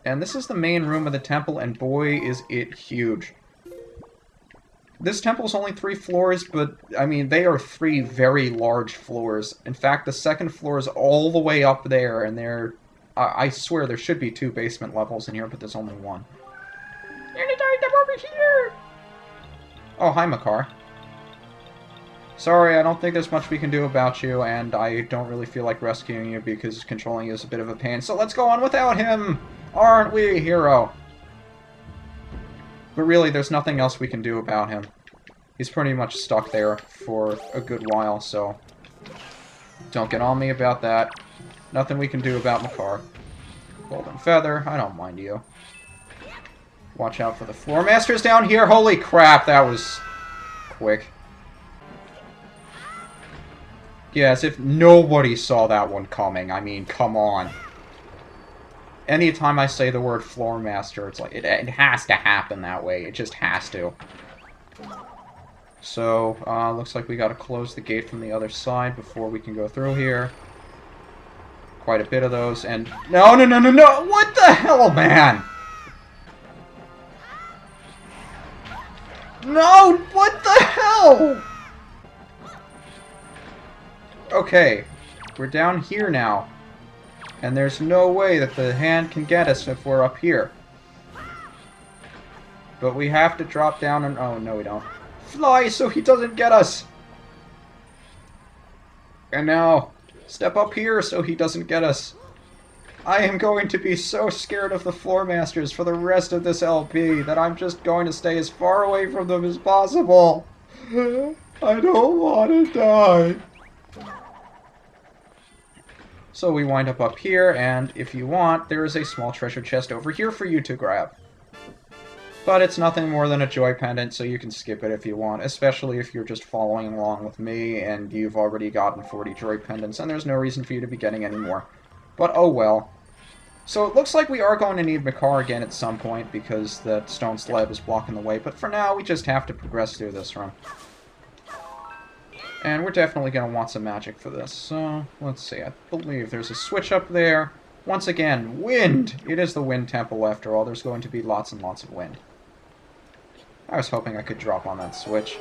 And this is the main room of the temple, and boy, is it huge. This temple's only 3 floors, but, I mean, they are 3 very large floors. In fact, the second floor is all the way up there, and there... I swear there should be 2 basement levels in here, but there's only 1. Anytime over here! Oh, hi, Makar. Sorry, I don't think there's much we can do about you, and I don't really feel like rescuing you because controlling you is a bit of a pain, so let's go on without him! Aren't we, hero? But really, there's nothing else we can do about him. He's pretty much stuck there for a good while, so... Don't get on me about that. Nothing we can do about Makar. Golden Feather, I don't mind you. Watch out for the floormasters down here! Holy crap, that was... quick. Yeah, as if nobody saw that one coming. I mean, come on. Anytime I say the word floormaster, it's like, it has to happen that way. It just has to. So, looks like we gotta close the gate from the other side before we can go through here. Quite a bit of those, and... No, no, no, no, no! What the hell, man? No! What the hell? Okay, we're down here now. And there's no way that the hand can get us if we're up here. But we have to drop down and... Oh, no we don't. Fly so he doesn't get us! And now, step up here so he doesn't get us. I am going to be so scared of the floormasters for the rest of this LP that I'm just going to stay as far away from them as possible. I don't want to die. So we wind up here, and if you want, there is a small treasure chest over here for you to grab. But it's nothing more than a joy pendant, so you can skip it if you want, especially if you're just following along with me and you've already gotten 40 joy pendants, and there's no reason for you to be getting any more. But oh well. So it looks like we are going to need Makar again at some point, because that stone slab is blocking the way, but for now, we just have to progress through this run. And we're definitely going to want some magic for this. So, let's see. I believe there's a switch up there. Once again, wind! It is the wind temple after all. There's going to be lots and lots of wind. I was hoping I could drop on that switch.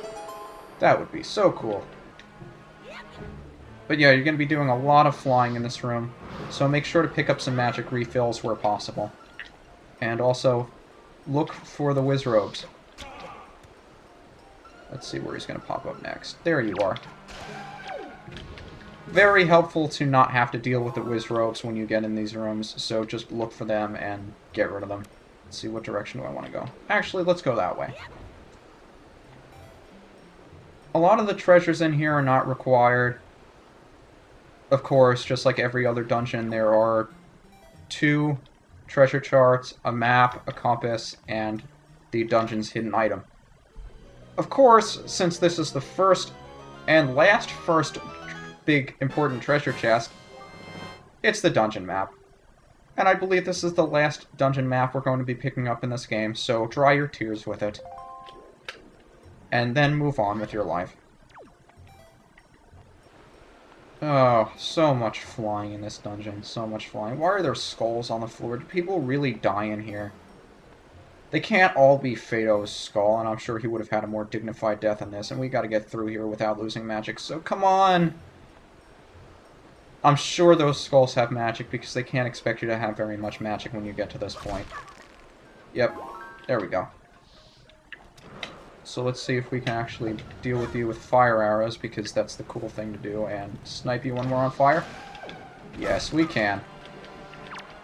That would be so cool. But yeah, you're going to be doing a lot of flying in this room. So make sure to pick up some magic refills where possible. And also, look for the whiz robes. Let's see where he's going to pop up next. There you are. Very helpful to not have to deal with the whiz robes when you get in these rooms, so just look for them and get rid of them. Let's see, what direction do I want to go? Actually, let's go that way. A lot of the treasures in here are not required. Of course, just like every other dungeon, there are 2 treasure charts, a map, a compass, and the dungeon's hidden item. Of course, since this is the first and last big important treasure chest, it's the dungeon map. And I believe this is the last dungeon map we're going to be picking up in this game, so dry your tears with it. And then move on with your life. Oh, so much flying in this dungeon, so much flying. Why are there skulls on the floor? Do people really die in here? They can't all be Fado's skull, and I'm sure he would have had a more dignified death in this, and we gotta get through here without losing magic, so come on! I'm sure those skulls have magic, because they can't expect you to have very much magic when you get to this point. Yep, there we go. So let's see if we can actually deal with you with fire arrows, because that's the cool thing to do, and snipe you when we're on fire? Yes, we can.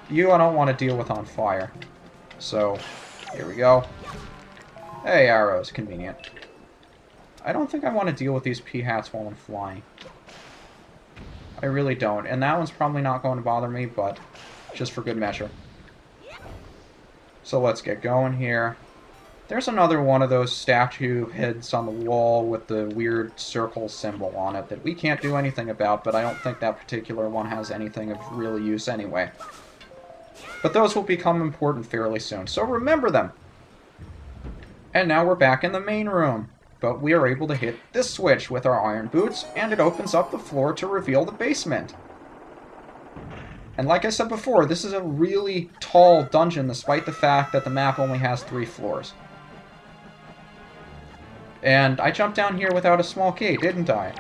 You I don't want to deal with on fire. So... here we go. Hey, arrows. Convenient. I don't think I want to deal with these pea-hats while I'm flying. I really don't. And that one's probably not going to bother me, but just for good measure. So let's get going here. There's another one of those statue heads on the wall with the weird circle symbol on it that we can't do anything about, but I don't think that particular one has anything of real use anyway. But those will become important fairly soon, so remember them! And now we're back in the main room, but we are able to hit this switch with our iron boots, and it opens up the floor to reveal the basement. And like I said before, this is a really tall dungeon, despite the fact that the map only has 3 floors. And I jumped down here without a small key, didn't I?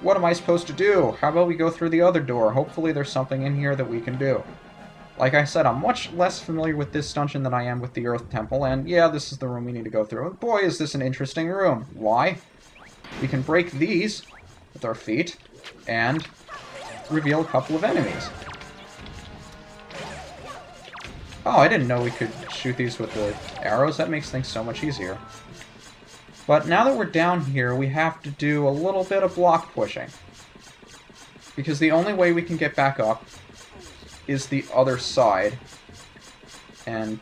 What am I supposed to do? How about we go through the other door? Hopefully there's something in here that we can do. Like I said, I'm much less familiar with this dungeon than I am with the Earth Temple, and yeah, this is the room we need to go through. Boy, is this an interesting room. Why? We can break these with our feet, and reveal a couple of enemies. Oh, I didn't know we could shoot these with the arrows. That makes things so much easier. But now that we're down here, we have to do a little bit of block pushing. Because the only way we can get back up is the other side. And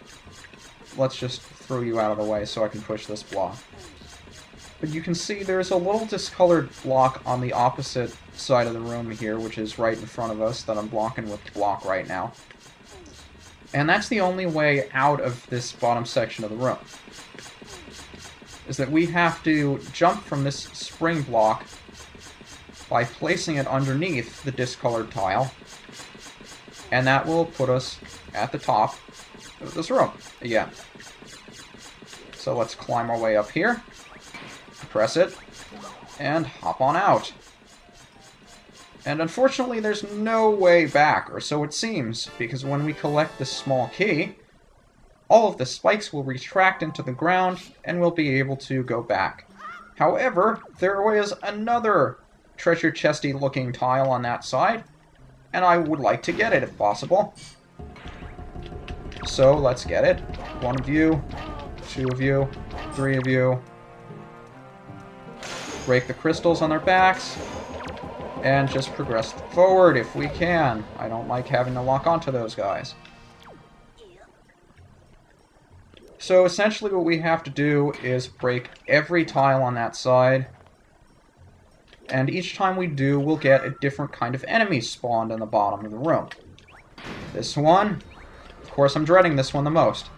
let's just throw you out of the way so I can push this block. But you can see there's a little discolored block on the opposite side of the room here, which is right in front of us, that I'm blocking with the block right now. And that's the only way out of this bottom section of the room. Is that we have to jump from this spring block by placing it underneath the discolored tile. And that will put us at the top of this room again. So let's climb our way up here. Press it, and hop on out. And unfortunately, there's no way back, or so it seems, because when we collect this small key, all of the spikes will retract into the ground, and we'll be able to go back. However, there is another treasure chesty looking tile on that side, and I would like to get it if possible. So let's get it. 1 of you, 2 of you, 3 of you. Break the crystals on their backs, and just progress forward if we can. I don't like having to lock onto those guys. So essentially what we have to do is break every tile on that side, and each time we do, we'll get a different kind of enemy spawned in the bottom of the room. This one, of course I'm dreading this one the most,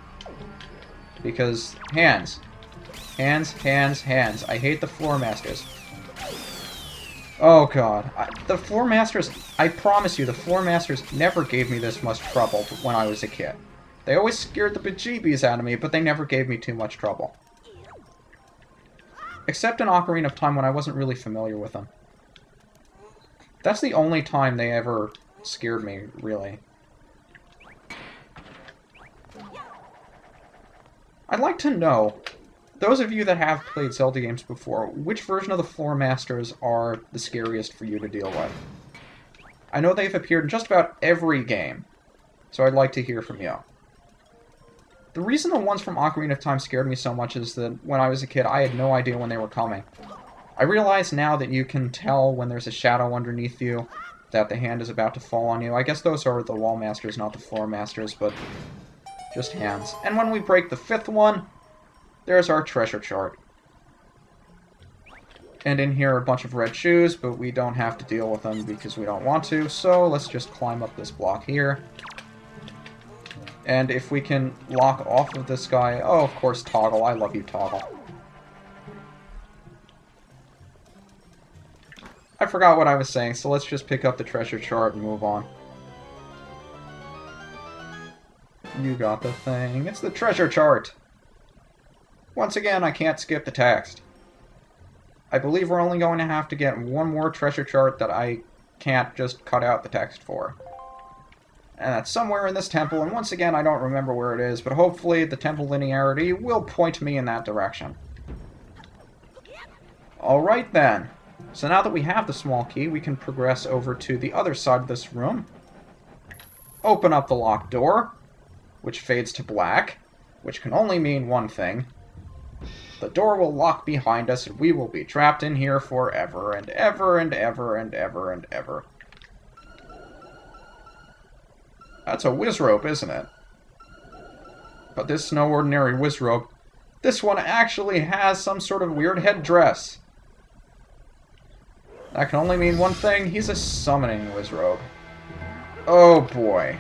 because hands. Hands, hands, hands. I hate the floormasters. Oh god. The floormasters, I promise you, the floormasters never gave me this much trouble when I was a kid. They always scared the bejeebies out of me, but they never gave me too much trouble. Except in Ocarina of Time when I wasn't really familiar with them. That's the only time they ever scared me, really. I'd like to know, those of you that have played Zelda games before, which version of the floormasters are the scariest for you to deal with? I know they've appeared in just about every game, so I'd like to hear from you. The reason the ones from Ocarina of Time scared me so much is that when I was a kid, I had no idea when they were coming. I realize now that you can tell when there's a shadow underneath you, that the hand is about to fall on you. I guess those are the wall masters, not the floor masters, but just hands. And when we break the 5th one, there's our treasure chart. And in here are a bunch of red shoes, but we don't have to deal with them because we don't want to, so let's just climb up this block here. And if we can lock off of this guy... Oh, of course, Toggle. I love you, Toggle. I forgot what I was saying, so let's just pick up the treasure chart and move on. You got the thing. It's the treasure chart! Once again, I can't skip the text. I believe we're only going to have to get one more treasure chart that I can't just cut out the text for. And that's somewhere in this temple, and once again, I don't remember where it is, but hopefully the temple linearity will point me in that direction. Alright then. So now that we have the small key, we can progress over to the other side of this room. Open up the locked door, which fades to black, which can only mean one thing. The door will lock behind us, and we will be trapped in here forever and ever and ever and ever and ever. That's a whiz rope, isn't it? But this is no ordinary whiz rope. This one actually has some sort of weird headdress. That can only mean one thing. He's a summoning whiz rope. Oh boy.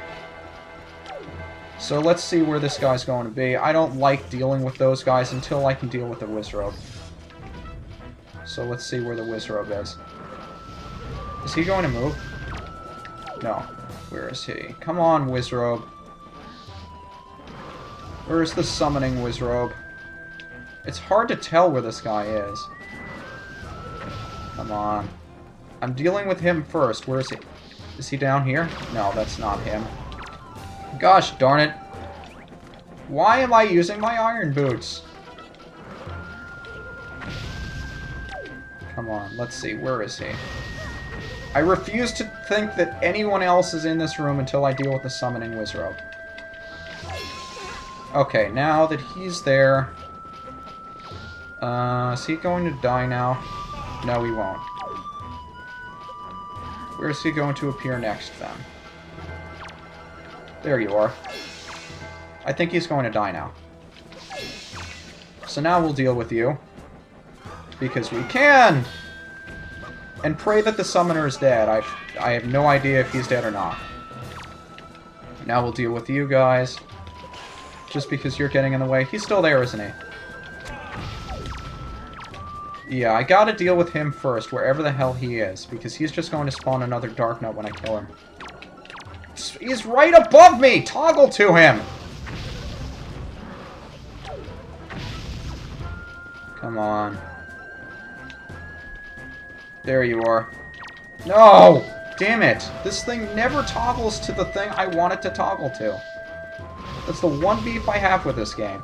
So let's see where this guy's going to be. I don't like dealing with those guys until I can deal with the whiz rope. So let's see where the whiz rope is. Is he going to move? No. Where is he? Come on, Wizrobe. Where's the summoning Wizrobe? It's hard to tell where this guy is. Come on. I'm dealing with him first. Where is he? Is he down here? No, that's not him. Gosh darn it. Why am I using my iron boots? Come on, let's see. Where is he? I refuse to think that anyone else is in this room until I deal with the summoning Wizrobe. Okay, now that he's there... is he going to die now? No, he won't. Where is he going to appear next, then? There you are. I think he's going to die now. So now we'll deal with you. Because we can! And pray that the summoner is dead. I have no idea if he's dead or not. Now we'll deal with you guys. Just because you're getting in the way. He's still there, isn't he? Yeah, I gotta deal with him first, wherever the hell he is. Because he's just going to spawn another Dark Nut when I kill him. He's right above me! Toggle to him! Come on. There you are. No! Damn it! This thing never toggles to the thing I want it to toggle to. That's the one beef I have with this game.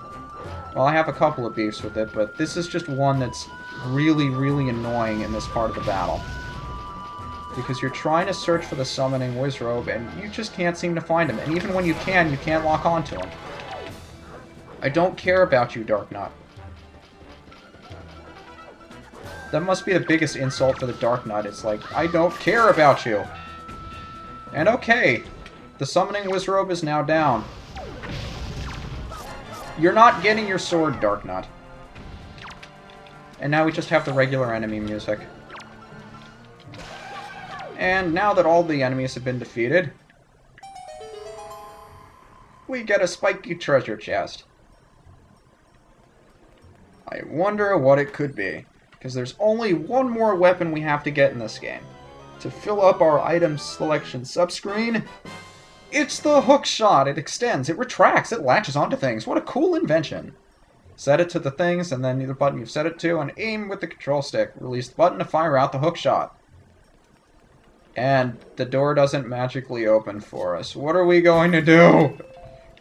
Well, I have a couple of beefs with it, but this is just one that's really, really annoying in this part of the battle. Because you're trying to search for the summoning Wizrobe, and you just can't seem to find him. And even when you can't lock onto him. I don't care about you, Dark Nut. That must be the biggest insult for the Dark Knight. It's like, I don't care about you. And okay, the summoning Wizrobe is now down. You're not getting your sword, Dark Knight. And now we just have the regular enemy music. And now that all the enemies have been defeated, we get a spiky treasure chest. I wonder what it could be. Because there's only one more weapon we have to get in this game. To fill up our item selection subscreen, it's the hook shot. It extends, it retracts, it latches onto things. What a cool invention. Set it to the things, and then the button you've set it to, and aim with the control stick. Release the button to fire out the hook shot. And the door doesn't magically open for us. What are we going to do?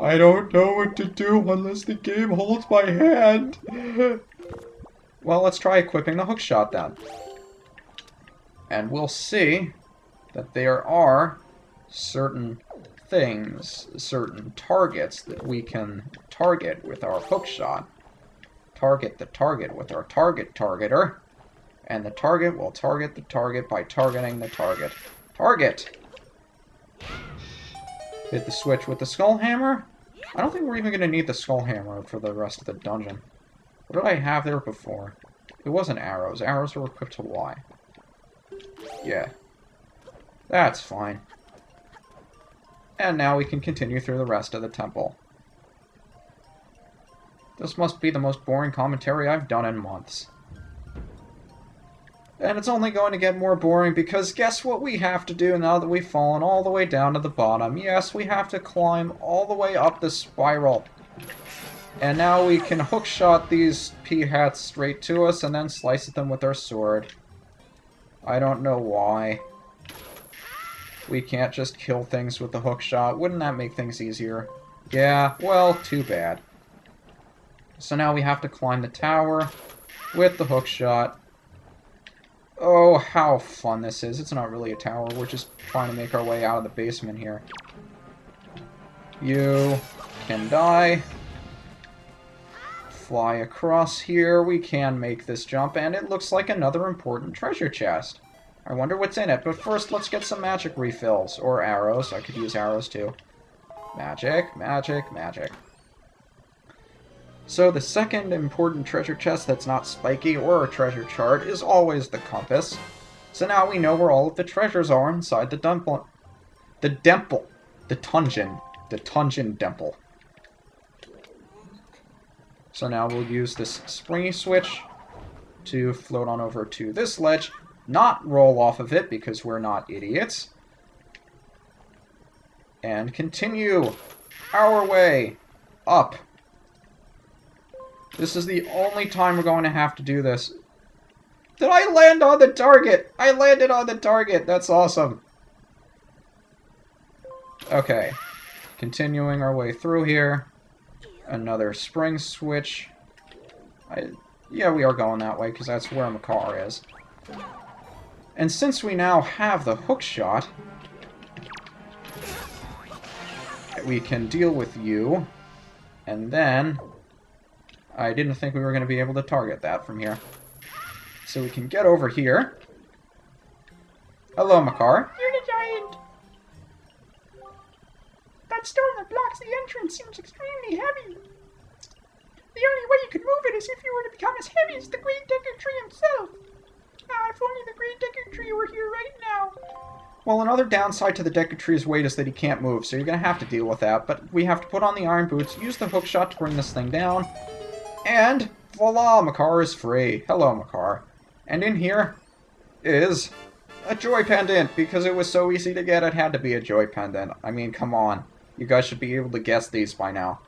I don't know what to do unless the game holds my hand. Well, let's try equipping the hookshot then. And we'll see that there are certain things, certain targets that we can target with our hookshot. Target the target with our target targeter. And the target will target the target by targeting the target. Target! Hit the switch with the skull hammer. I don't think we're even going to need the skull hammer for the rest of the dungeon. What did I have there before? It wasn't arrows. Arrows were equipped to Y. Yeah. That's fine. And now we can continue through the rest of the temple. This must be the most boring commentary I've done in months. And it's only going to get more boring because guess what we have to do now that we've fallen all the way down to the bottom? Yes, we have to climb all the way up the spiral. And now we can hookshot these pea-hats straight to us and then slice at them with our sword. I don't know why. We can't just kill things with the hookshot. Wouldn't that make things easier? Yeah, well, too bad. So now we have to climb the tower with the hookshot. Oh, how fun this is. It's not really a tower. We're just trying to make our way out of the basement here. You can die. Fly across here. We can make this jump, and it looks like another important treasure chest. I wonder what's in it, but first let's get some magic refills. Or arrows. I could use arrows too. Magic, magic, magic. So the second important treasure chest that's not spiky or a treasure chart is always the compass. So now we know where all of the treasures are inside the Dungeon. The Tungeon. The Tungeon Demple. So now we'll use this springy switch to float on over to this ledge. Not roll off of it because we're not idiots. And continue our way up. This is the only time we're going to have to do this. Did I land on the target? I landed on the target. That's awesome. Okay. Continuing our way through here. Another spring switch. Yeah, we are going that way because that's where Makar is. And since we now have the hook shot, we can deal with you. And then I didn't think we were going to be able to target that from here. So we can get over here. Hello, Makar. UniGiant! That stone that blocks the entrance seems extremely heavy. The only way you could move it is if you were to become as heavy as the Green Decker Tree himself. Ah, if only the Green Decker Tree were here right now. Well, another downside to the Decker Tree's weight is that he can't move, so you're going to have to deal with that. But we have to put on the iron boots, use the hook shot to bring this thing down, and voila, Makar is free. Hello, Makar. And in here is a joy pendant, because it was so easy to get, it had to be a joy pendant. I mean, come on. You guys should be able to guess these by now.